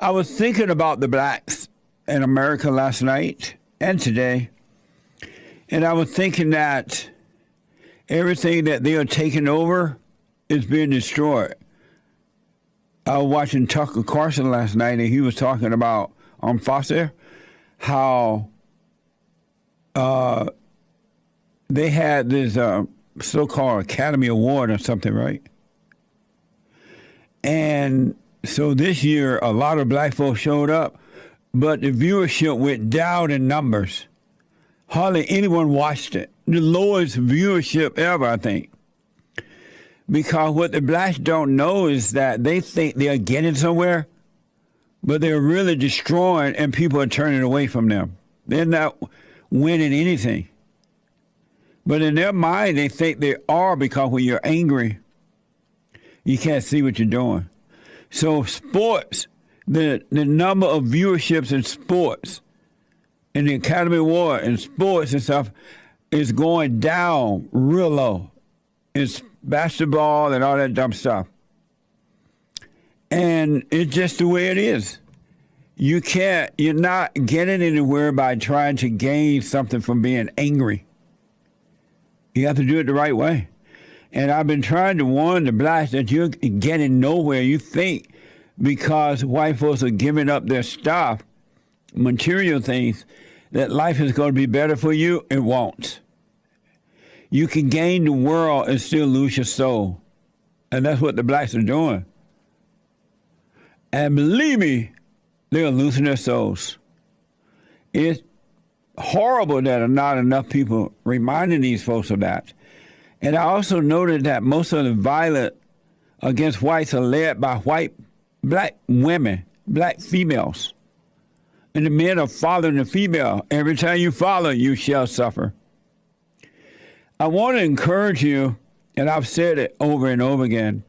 I was thinking about the blacks in America last night and today, and I was thinking that everything that they are taking over is being destroyed. I was watching Tucker Carlson last night, and he was talking about on Fox there how they had this so-called Academy Award or something, right? And so this year, a lot of black folks showed up, but the viewership went down in numbers. Hardly anyone watched it. The lowest viewership ever, I think. Because what the blacks don't know is that they think they're getting somewhere, but they're really destroying and people are turning away from them. They're not winning anything. But in their mind, they think they are, because when you're angry, you can't see what you're doing. So sports, the number of viewerships in sports, and the Academy Award in sports and stuff is going down real low. It's basketball and all that dumb stuff. And it's just the way it is. You're not getting anywhere by trying to gain something from being angry. You have to do it the right way. And I've been trying to warn the blacks that you're getting nowhere. You think because white folks are giving up their stuff, material things, that life is going to be better for you. It won't. You can gain the world and still lose your soul. And that's what the blacks are doing. And believe me, they're losing their souls. It's horrible that there are not enough people reminding these folks of that. And I also noted that most of the violence against whites are led by black women, black females. And the men are following the female. Every time you follow, you shall suffer. I want to encourage you, and I've said it over and over again,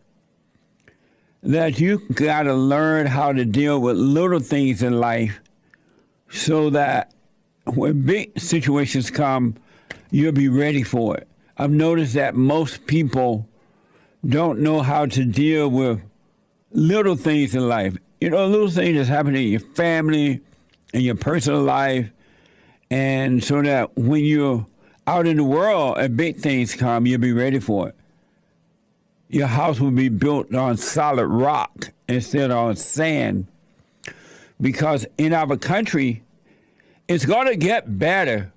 that you got to learn how to deal with little things in life so that when big situations come, you'll be ready for it. I've noticed that most people don't know how to deal with little things in life. You know, little things that's happening in your family, in your personal life, and so that when you're out in the world and big things come, you'll be ready for it. Your house will be built on solid rock instead of on sand. Because in our country, it's going to get better,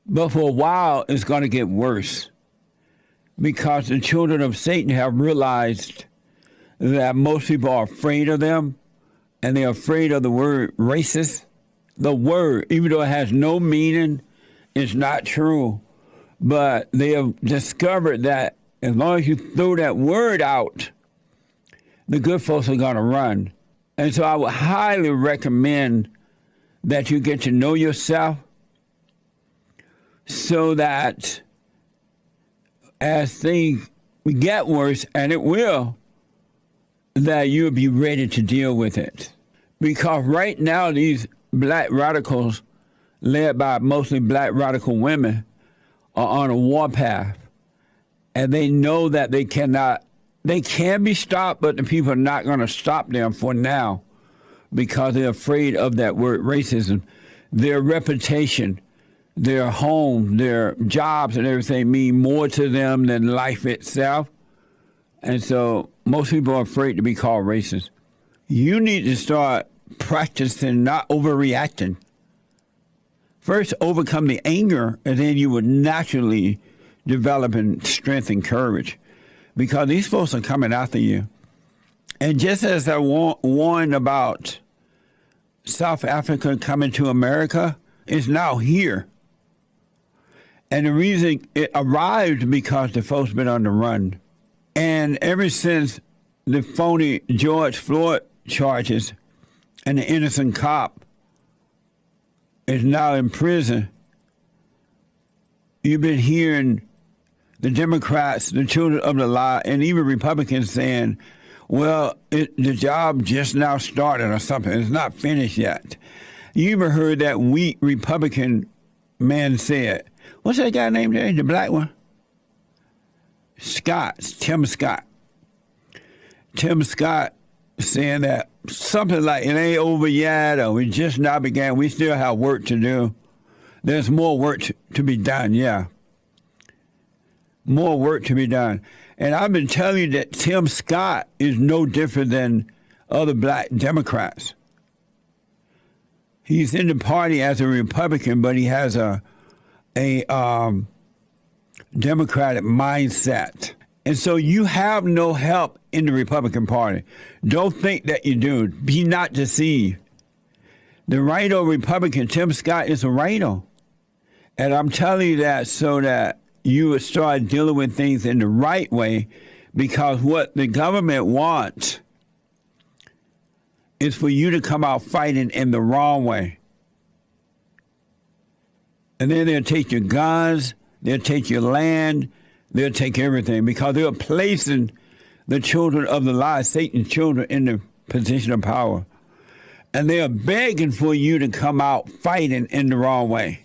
but for a while, it's going to get worse. Because the children of Satan have realized that most people are afraid of them, and they're afraid of the word racist. The word, even though it has no meaning, it's not true. But they have discovered that as long as you throw that word out, the good folks are going to run. And so I would highly recommend that you get to know yourself so that as things get worse, and it will, that you'll be ready to deal with it. Because right now, these black radicals, led by mostly black radical women, are on a warpath. And they know that they can be stopped, but the people are not going to stop them for now because they're afraid of that word racism. Their reputation, their home, their jobs and everything mean more to them than life itself. And so most people are afraid to be called racist. You need to start practicing not overreacting. First, overcome the anger, and then you would naturally develop in strength and courage, because these folks are coming after you. And just as I warned about South Africa coming to America, it's now here. And the reason it arrived because the folks been on the run. And ever since the phony George Floyd charges and the innocent cop is now in prison, you've been hearing the Democrats, the children of the lie, and even Republicans saying, well, the job just now started or something. It's not finished yet. You even heard that weak Republican man said, what's that guy named there, the black one? Tim Scott. Tim Scott saying that something like it ain't over yet, or we just now began. We still have work to do. There's more work to be done, yeah. More work to be done. And I've been telling you that Tim Scott is no different than other black Democrats. He's in the party as a Republican, but he has a Democratic mindset. And so you have no help in the Republican Party. Don't think that you do. Be not deceived. The rhino Republican, Tim Scott, is a rhino. And I'm telling you that so that you would start dealing with things in the right way, because what the government wants is for you to come out fighting in the wrong way. And then they'll take your guns, they'll take your land, they'll take everything, because they're placing the children of the lie, Satan's children, in the position of power. And they are begging for you to come out fighting in the wrong way.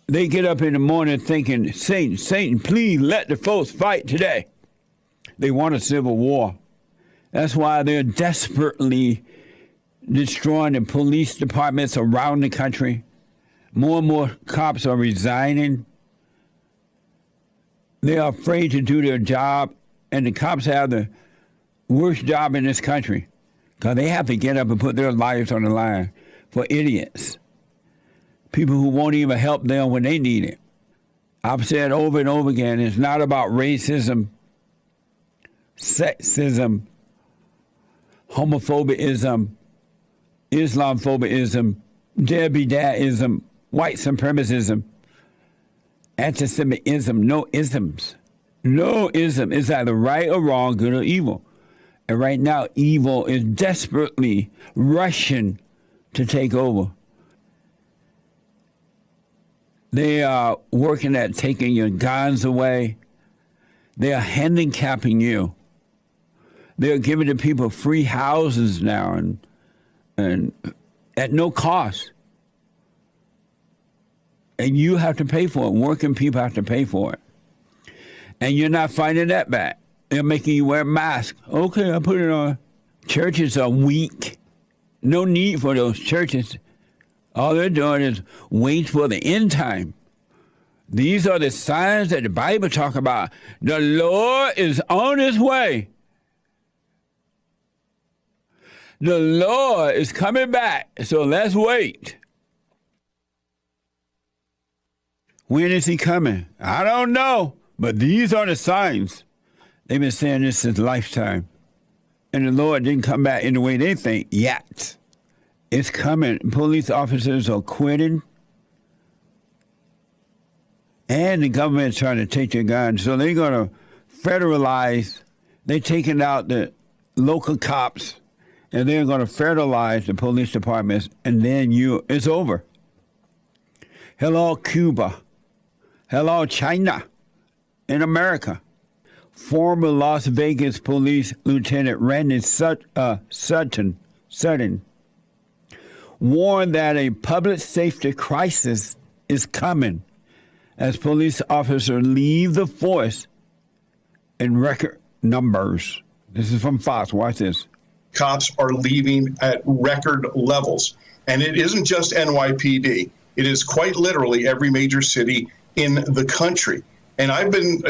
They get up in the morning thinking, Satan, please let the folks fight today. They want a civil war. That's why they're desperately destroying the police departments around the country. More and more cops are resigning. They are afraid to do their job, and the cops have the worst job in this country because they have to get up and put their lives on the line for idiots. People who won't even help them when they need it. I've said over and over again, it's not about racism, sexism, homophobism, Islamophobism, Debbie-Dadism, white supremacism, anti-Semitism, no isms. No ism. It's either right or wrong, good or evil. And right now, evil is desperately rushing to take over. They are working at taking your guns away. They are handicapping you. They're giving the people free houses now and at no cost. And you have to pay for it. Working people have to pay for it. And you're not finding that back. They're making you wear a mask. Okay, I put it on. Churches are weak. No need for those churches. All they're doing is wait for the end time. These are the signs that the Bible talk about. The Lord is on his way. The Lord is coming back, so let's wait. When is he coming? I don't know, but these are the signs. They've been saying this since lifetime. And the Lord didn't come back in the way they think yet. It's coming. Police officers are quitting. And the government's trying to take their guns. So they're going to federalize. They're taking out the local cops, and they're going to federalize the police departments, and then it's over. Hello, Cuba. Hello, China. In America. Former Las Vegas Police Lieutenant Randy Sutton warned that a public safety crisis is coming as police officers leave the force in record numbers. This is from Fox. Watch this. Cops are leaving at record levels. And it isn't just NYPD. It is quite literally every major city in the country. And I've been,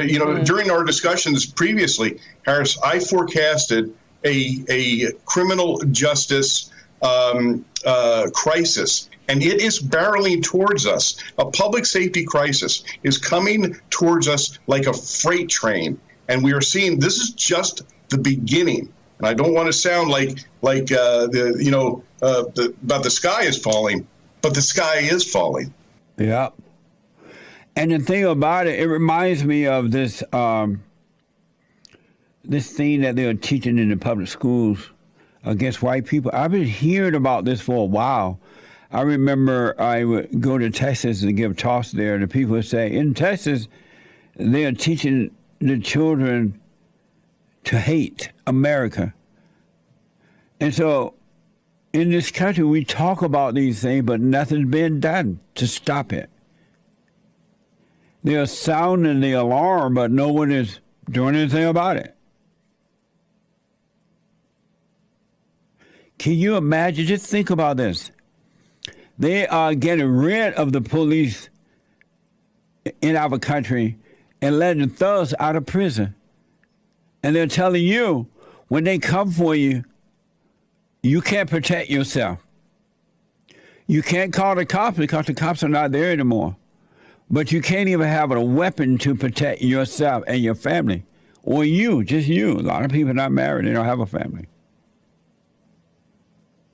during our discussions previously, Harris, I forecasted a criminal justice crisis, and it is barreling towards us. A public safety crisis is coming towards us like a freight train, and we are seeing this is just the beginning. And I don't want to sound like about the sky is falling, but the sky is falling. Yeah. And the thing about it, it reminds me of this this thing that they're teaching in the public schools against white people. I've been hearing about this for a while. I remember I would go to Texas and give talks there. The people would say, in Texas, they're teaching the children to hate America. And so in this country, we talk about these things, but nothing's been done to stop it. They're sounding the alarm, but no one is doing anything about it. Can you imagine? Just think about this. They are getting rid of the police in our country and letting thugs out of prison. And they're telling you, when they come for you, you can't protect yourself. You can't call the cops because the cops are not there anymore. But you can't even have a weapon to protect yourself and your family. Or you, just you. A lot of people are not married. They don't have a family.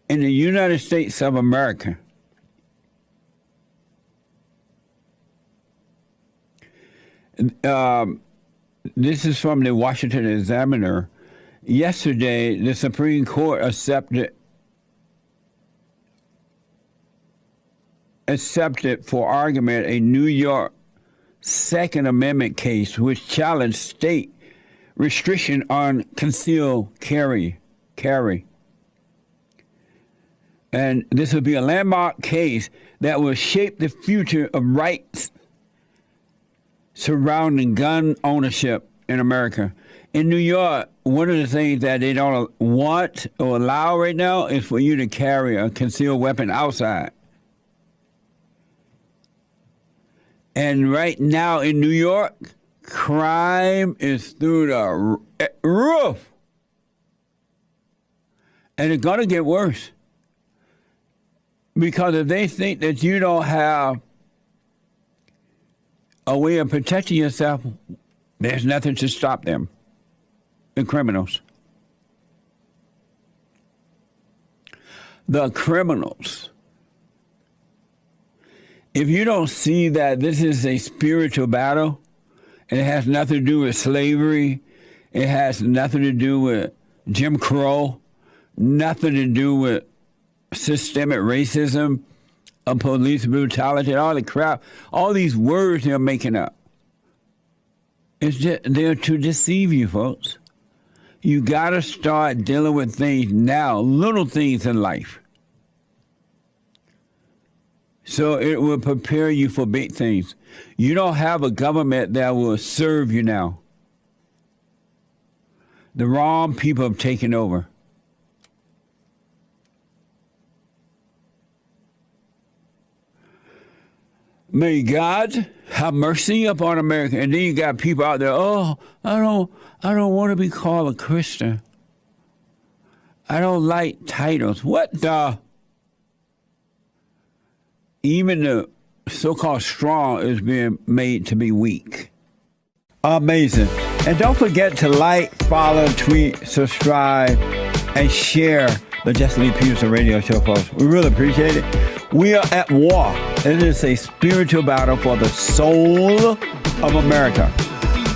In the United States of America, this is from the Washington Examiner. Yesterday, the Supreme Court accepted for argument a New York Second Amendment case which challenged state restriction on concealed carry. And this will be a landmark case that will shape the future of rights surrounding gun ownership in America. In New York, one of the things that they don't want or allow right now is for you to carry a concealed weapon outside. And right now in New York, crime is through the roof. And it's going to get worse. Because if they think that you don't have a way of protecting yourself, there's nothing to stop them. The criminals. The criminals. If you don't see that this is a spiritual battle, and it has nothing to do with slavery, it has nothing to do with Jim Crow, nothing to do with systemic racism, police brutality, all the crap, all these words they're making up. It's just, they're to deceive you, folks. You got to start dealing with things now, little things in life. So it will prepare you for big things. You don't have a government that will serve you now. The wrong people have taken over. May God have mercy upon America. And then you got people out there, oh, I don't want to be called a Christian. I don't like titles. What the? Even the so-called strong is being made to be weak. Amazing. And don't forget to like, follow, tweet, subscribe, and share the Jesse Lee Peterson radio show, folks. We really appreciate it. We are at war. It is a spiritual battle for the soul of America.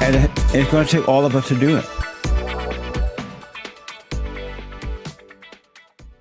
And it's going to take all of us to do it.